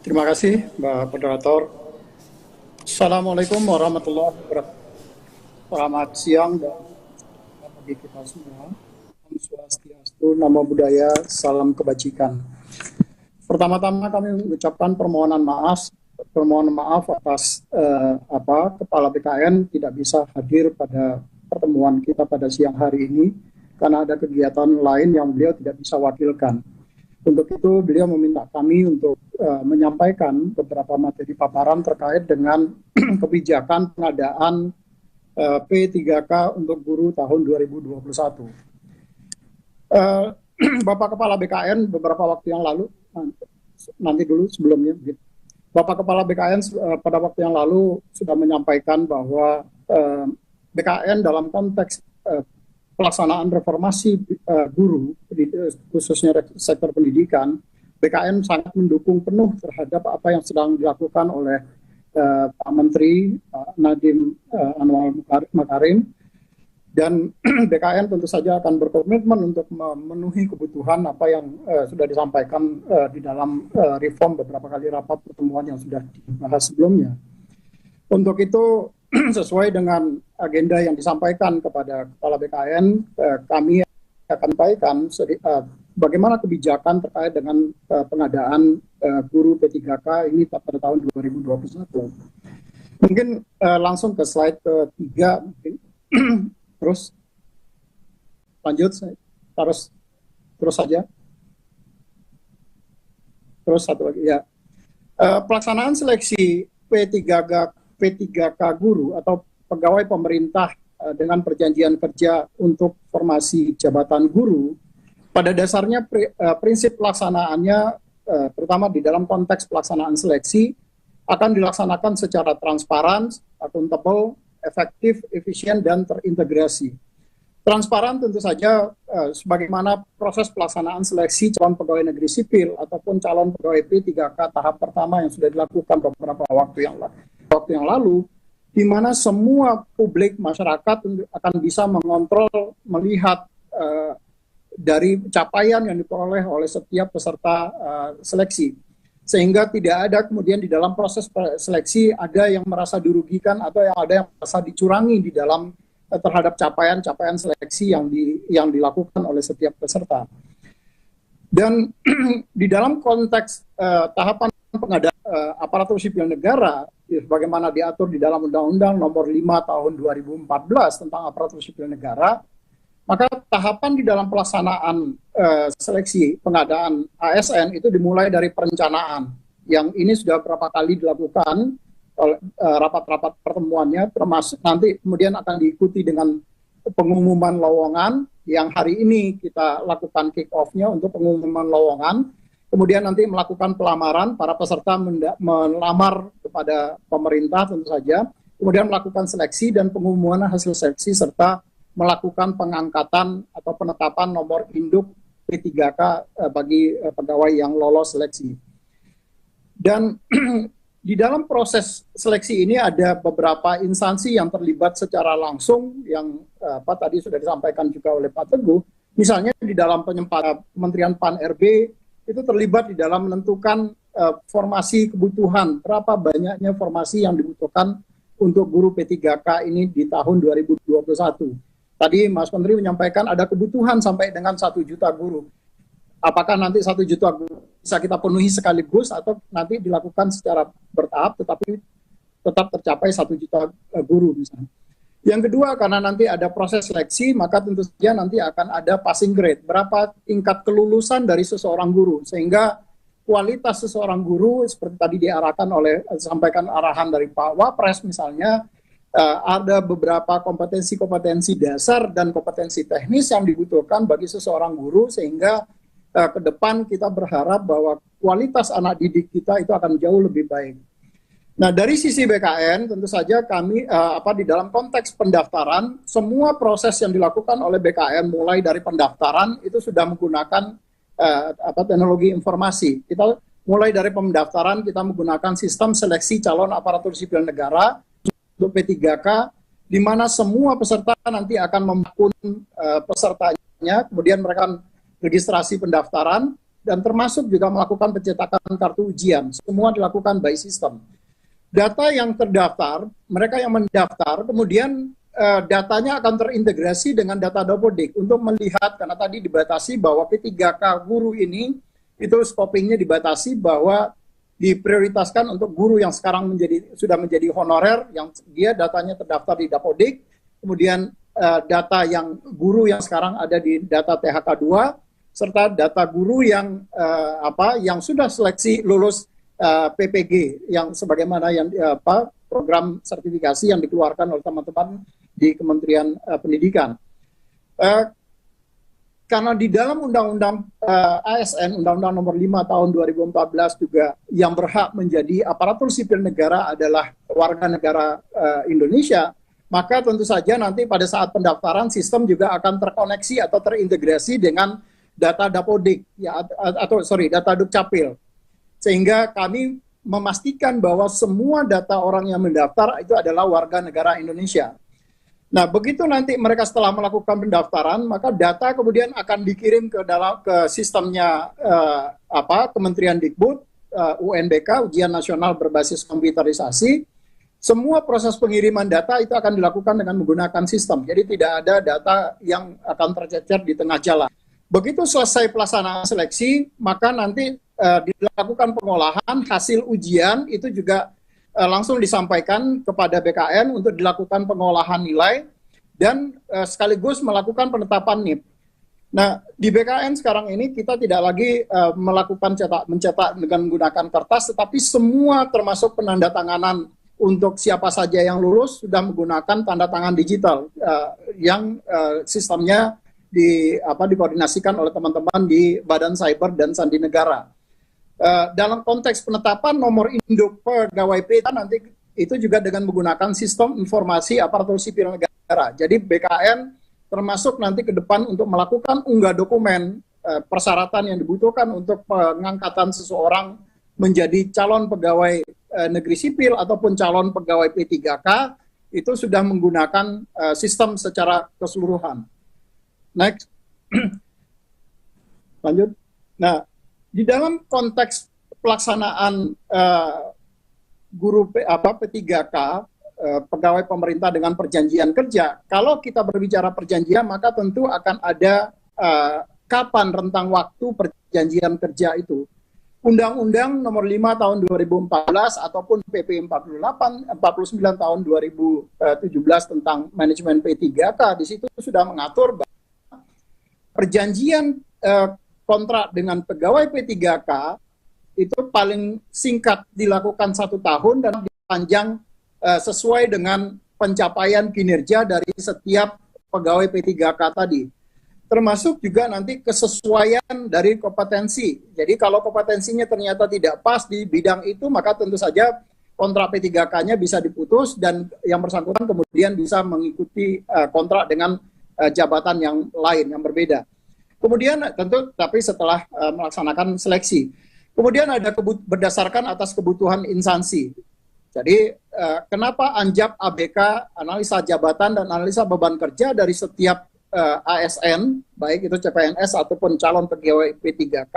Terima kasih, Mbak Moderator. Assalamualaikum warahmatullahi wabarakatuh. Selamat siang dan bagi kita semua. Om Swastiastu, Namo Buddhaya, salam kebajikan. Pertama-tama kami mengucapkan permohonan maaf atas Kepala BKN tidak bisa hadir pada pertemuan kita pada siang hari ini karena ada kegiatan lain yang beliau tidak bisa wakilkan. Untuk itu beliau meminta kami untuk menyampaikan beberapa materi paparan terkait dengan kebijakan pengadaan P3K untuk guru tahun 2021. Bapak Kepala BKN beberapa waktu yang lalu, nanti dulu sebelumnya, Bapak Kepala BKN pada waktu yang lalu sudah menyampaikan bahwa BKN dalam konteks pelaksanaan reformasi guru, khususnya sektor pendidikan, BKN sangat mendukung penuh terhadap apa yang sedang dilakukan oleh Pak Menteri Nadiem Anwar Makarim, dan BKN tentu saja akan berkomitmen untuk memenuhi kebutuhan apa yang sudah disampaikan di dalam reform beberapa kali rapat pertemuan yang sudah dibahas sebelumnya. Untuk itu, sesuai dengan agenda yang disampaikan kepada Kepala BKN, kami akan sampaikan bagaimana kebijakan terkait dengan pengadaan guru P3K ini pada tahun 2021. Mungkin langsung ke slide ketiga, mungkin. Terus lanjut, terus saja. Terus satu lagi ya. Pelaksanaan seleksi P3K guru atau pegawai pemerintah dengan perjanjian kerja untuk formasi jabatan guru, pada dasarnya prinsip pelaksanaannya, terutama di dalam konteks pelaksanaan seleksi, akan dilaksanakan secara transparan, akuntabel, efektif, efisien, dan terintegrasi. Transparan tentu saja sebagaimana proses pelaksanaan seleksi calon pegawai negeri sipil ataupun calon pegawai P3K tahap pertama yang sudah dilakukan beberapa waktu yang lalu, di mana semua publik masyarakat akan bisa mengontrol, melihat dari capaian yang diperoleh oleh setiap peserta seleksi. Sehingga tidak ada kemudian di dalam proses seleksi ada yang merasa dirugikan atau ada yang merasa dicurangi di dalam terhadap capaian-capaian seleksi yang dilakukan oleh setiap peserta. Dan di dalam konteks tahapan pengadaan aparatur sipil negara, bagaimana diatur di dalam Undang-Undang Nomor 5 Tahun 2014 tentang aparatur sipil negara, maka tahapan di dalam pelaksanaan seleksi pengadaan ASN itu dimulai dari perencanaan, yang ini sudah beberapa kali dilakukan oleh rapat-rapat pertemuannya, termasuk nanti kemudian akan diikuti dengan pengumuman lowongan, yang hari ini kita lakukan kick-off-nya untuk pengumuman lowongan, kemudian nanti melakukan pelamaran, para peserta melamar kepada pemerintah tentu saja, kemudian melakukan seleksi dan pengumuman hasil seleksi, serta melakukan pengangkatan atau penetapan nomor induk P3K bagi pegawai yang lolos seleksi. Dan di dalam proses seleksi ini ada beberapa instansi yang terlibat secara langsung yang tadi sudah disampaikan juga oleh Pak Teguh. Misalnya di dalam Kementerian Pan-RB itu terlibat di dalam menentukan formasi kebutuhan, berapa banyaknya formasi yang dibutuhkan untuk guru P3K ini di tahun 2021. Tadi Mas Menteri menyampaikan ada kebutuhan sampai dengan 1 juta guru. Apakah nanti 1 juta guru bisa kita penuhi sekaligus atau nanti dilakukan secara bertahap tetapi tetap tercapai 1 juta guru misalnya. Yang kedua, karena nanti ada proses seleksi, maka tentu saja nanti akan ada passing grade. Berapa tingkat kelulusan dari seseorang guru, sehingga kualitas seseorang guru seperti tadi sampaikan arahan dari Pak Wapres misalnya, ada beberapa kompetensi-kompetensi dasar dan kompetensi teknis yang dibutuhkan bagi seseorang guru, sehingga ke depan kita berharap bahwa kualitas anak didik kita itu akan jauh lebih baik. Nah, dari sisi BKN tentu saja kami di dalam konteks pendaftaran, semua proses yang dilakukan oleh BKN mulai dari pendaftaran itu sudah menggunakan teknologi informasi. Kita mulai dari pendaftaran kita menggunakan sistem seleksi calon aparatur sipil negara untuk P3K, di mana semua peserta nanti akan membangun pesertanya, kemudian mereka registrasi pendaftaran, dan termasuk juga melakukan pencetakan kartu ujian. Semua dilakukan by system. Data yang terdaftar, mereka yang mendaftar, kemudian datanya akan terintegrasi dengan data Dapodik untuk melihat, karena tadi dibatasi bahwa P3K guru ini, itu scopingnya dibatasi bahwa diprioritaskan untuk guru yang sekarang sudah menjadi honorer, yang dia datanya terdaftar di Dapodik, kemudian data yang guru yang sekarang ada di data THK 2, serta data guru yang yang sudah seleksi lulus PPG yang sebagaimana yang program sertifikasi yang dikeluarkan oleh teman-teman di Kementerian Pendidikan. Karena di dalam Undang-Undang ASN, Undang-Undang Nomor 5 Tahun 2014 juga yang berhak menjadi aparatur sipil negara adalah warga negara Indonesia, maka tentu saja nanti pada saat pendaftaran sistem juga akan terkoneksi atau terintegrasi dengan data Dapodik data Dukcapil. Sehingga kami memastikan bahwa semua data orang yang mendaftar itu adalah warga negara Indonesia. Nah, begitu nanti mereka setelah melakukan pendaftaran, maka data kemudian akan dikirim ke sistemnya Kementerian Dikbud, UNBK, Ujian Nasional Berbasis Komputerisasi. Semua proses pengiriman data itu akan dilakukan dengan menggunakan sistem. Jadi tidak ada data yang akan tercecer di tengah jalan. Begitu selesai pelaksanaan seleksi, maka nanti dilakukan pengolahan hasil ujian itu juga langsung disampaikan kepada BKN untuk dilakukan pengolahan nilai dan sekaligus melakukan penetapan NIP. Nah, di BKN sekarang ini kita tidak lagi melakukan mencetak dengan menggunakan kertas, tetapi semua termasuk penandatanganan untuk siapa saja yang lulus sudah menggunakan tanda tangan digital yang sistemnya dikoordinasikan oleh teman-teman di Badan Cyber dan Sandi Negara. Dalam konteks penetapan nomor induk pegawai PTA nanti itu juga dengan menggunakan sistem informasi aparatur sipil negara. Jadi BKN termasuk nanti ke depan untuk melakukan unggah dokumen persyaratan yang dibutuhkan untuk pengangkatan seseorang menjadi calon pegawai negeri sipil ataupun calon pegawai P3K itu sudah menggunakan sistem secara keseluruhan. Next. Lanjut. Nah, di dalam konteks pelaksanaan guru P3K, pegawai pemerintah dengan perjanjian kerja, kalau kita berbicara perjanjian, maka tentu akan ada kapan rentang waktu perjanjian kerja itu. Undang-Undang Nomor 5 Tahun 2014 ataupun PP 49 Tahun 2017 tentang manajemen P3K, di situ sudah mengatur bahwa perjanjian kontrak dengan pegawai P3K itu paling singkat dilakukan 1 tahun dan dipanjang sesuai dengan pencapaian kinerja dari setiap pegawai P3K tadi. Termasuk juga nanti kesesuaian dari kompetensi. Jadi kalau kompetensinya ternyata tidak pas di bidang itu, maka tentu saja kontrak P3K-nya bisa diputus dan yang bersangkutan kemudian bisa mengikuti kontrak dengan jabatan yang lain, yang berbeda. Kemudian tentu tapi setelah melaksanakan seleksi. Kemudian ada berdasarkan atas kebutuhan instansi. Jadi kenapa Anjap ABK, analisa jabatan dan analisa beban kerja dari setiap ASN, baik itu CPNS ataupun calon pegawai P3K,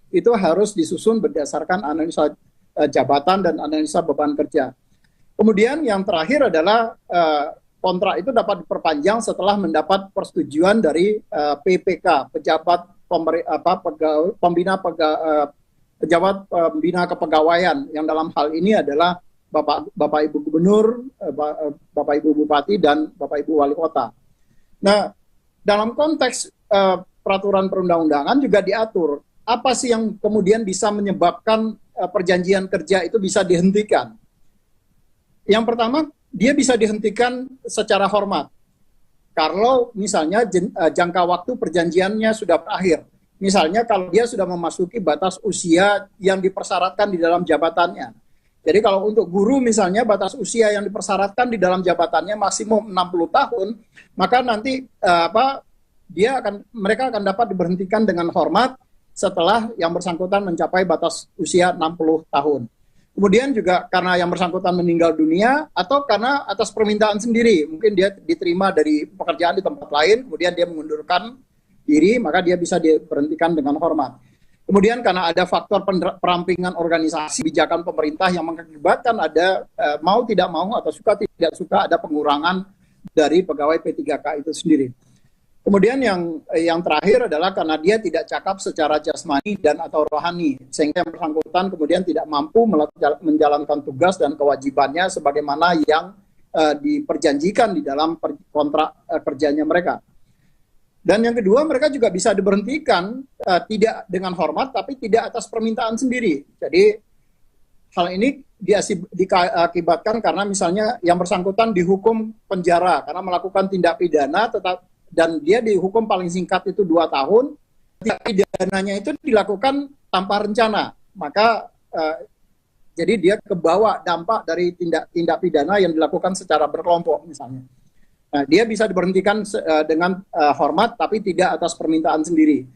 itu harus disusun berdasarkan analisa jabatan dan analisa beban kerja. Kemudian yang terakhir adalah kontrak itu dapat diperpanjang setelah mendapat persetujuan dari PPK, pejabat pejabat pembina kepegawaian, yang dalam hal ini adalah Bapak Ibu Gubernur, Bapak Ibu Bupati, dan Bapak Ibu Wali Kota. Nah, dalam konteks peraturan perundang-undangan juga diatur apa sih yang kemudian bisa menyebabkan perjanjian kerja itu bisa dihentikan. Yang pertama, dia bisa dihentikan secara hormat. Kalau misalnya jangka waktu perjanjiannya sudah berakhir. Misalnya kalau dia sudah memasuki batas usia yang dipersyaratkan di dalam jabatannya. Jadi kalau untuk guru misalnya batas usia yang dipersyaratkan di dalam jabatannya maksimum 60 tahun, maka nanti mereka akan dapat diberhentikan dengan hormat setelah yang bersangkutan mencapai batas usia 60 tahun. Kemudian juga karena yang bersangkutan meninggal dunia atau karena atas permintaan sendiri, mungkin dia diterima dari pekerjaan di tempat lain, kemudian dia mengundurkan diri, maka dia bisa diberhentikan dengan hormat. Kemudian karena ada faktor perampingan organisasi kebijakan pemerintah yang mengakibatkan ada mau tidak mau atau suka tidak suka ada pengurangan dari pegawai P3K itu sendiri. Kemudian yang terakhir adalah karena dia tidak cakap secara jasmani dan atau rohani, sehingga yang bersangkutan kemudian tidak mampu menjalankan tugas dan kewajibannya sebagaimana yang diperjanjikan di dalam kontrak kerjanya mereka. Dan yang kedua, mereka juga bisa diberhentikan tidak dengan hormat, tapi tidak atas permintaan sendiri. Jadi hal ini diakibatkan karena misalnya yang bersangkutan dihukum penjara karena melakukan tindak pidana, dan dia dihukum paling singkat itu 2 tahun, tindak pidananya itu dilakukan tanpa rencana, maka jadi dia kebawa dampak dari tindak pidana yang dilakukan secara berkelompok misalnya. Nah, dia bisa diberhentikan dengan hormat, tapi tidak atas permintaan sendiri.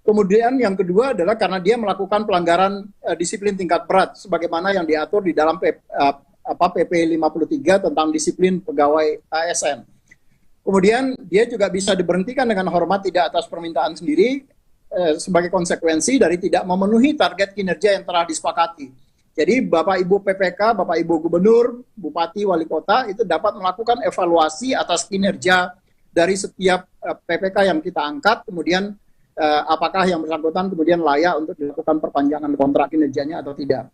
Kemudian yang kedua adalah karena dia melakukan pelanggaran disiplin tingkat berat, sebagaimana yang diatur di dalam PP 53 tentang disiplin pegawai ASN. Kemudian dia juga bisa diberhentikan dengan hormat tidak atas permintaan sendiri sebagai konsekuensi dari tidak memenuhi target kinerja yang telah disepakati. Jadi Bapak Ibu PPK, Bapak Ibu Gubernur, Bupati, Wali Kota itu dapat melakukan evaluasi atas kinerja dari setiap PPK yang kita angkat, kemudian apakah yang bersangkutan kemudian layak untuk dilakukan perpanjangan kontrak kinerjanya atau tidak.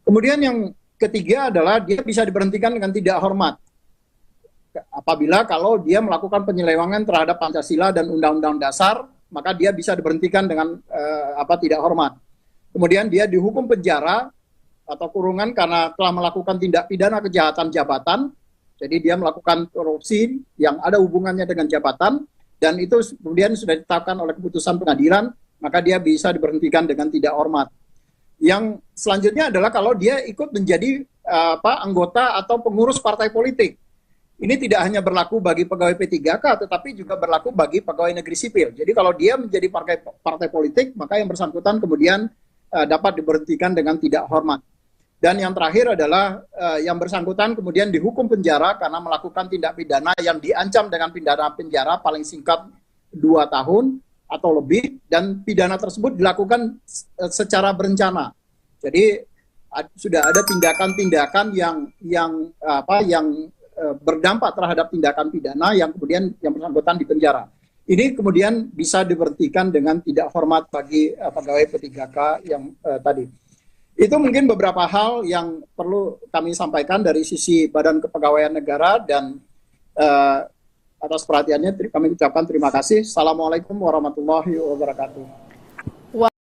Kemudian yang ketiga adalah dia bisa diberhentikan dengan tidak hormat. Apabila kalau dia melakukan penyelewengan terhadap Pancasila dan Undang-Undang Dasar, maka dia bisa diberhentikan dengan tidak hormat. Kemudian dia dihukum penjara atau kurungan karena telah melakukan tindak pidana kejahatan jabatan. Jadi dia melakukan korupsi yang ada hubungannya dengan jabatan, dan itu kemudian sudah ditetapkan oleh keputusan pengadilan, maka dia bisa diberhentikan dengan tidak hormat. Yang selanjutnya adalah kalau dia ikut menjadi anggota atau pengurus partai politik. Ini tidak hanya berlaku bagi pegawai P3K, tetapi juga berlaku bagi pegawai negeri sipil. Jadi kalau dia menjadi partai politik, maka yang bersangkutan kemudian dapat diberhentikan dengan tidak hormat. Dan yang terakhir adalah yang bersangkutan kemudian dihukum penjara karena melakukan tindak pidana yang diancam dengan pidana penjara paling singkat 2 tahun atau lebih, dan pidana tersebut dilakukan secara berencana. Jadi sudah ada tindakan-tindakan yang berdampak terhadap tindakan pidana yang kemudian yang bersangkutan dipenjara. Ini kemudian bisa diberhentikan dengan tidak hormat bagi pegawai P3K yang tadi. Itu mungkin beberapa hal yang perlu kami sampaikan dari sisi Badan Kepegawaian Negara, dan atas perhatiannya kami ucapkan terima kasih. Assalamualaikum warahmatullahi wabarakatuh.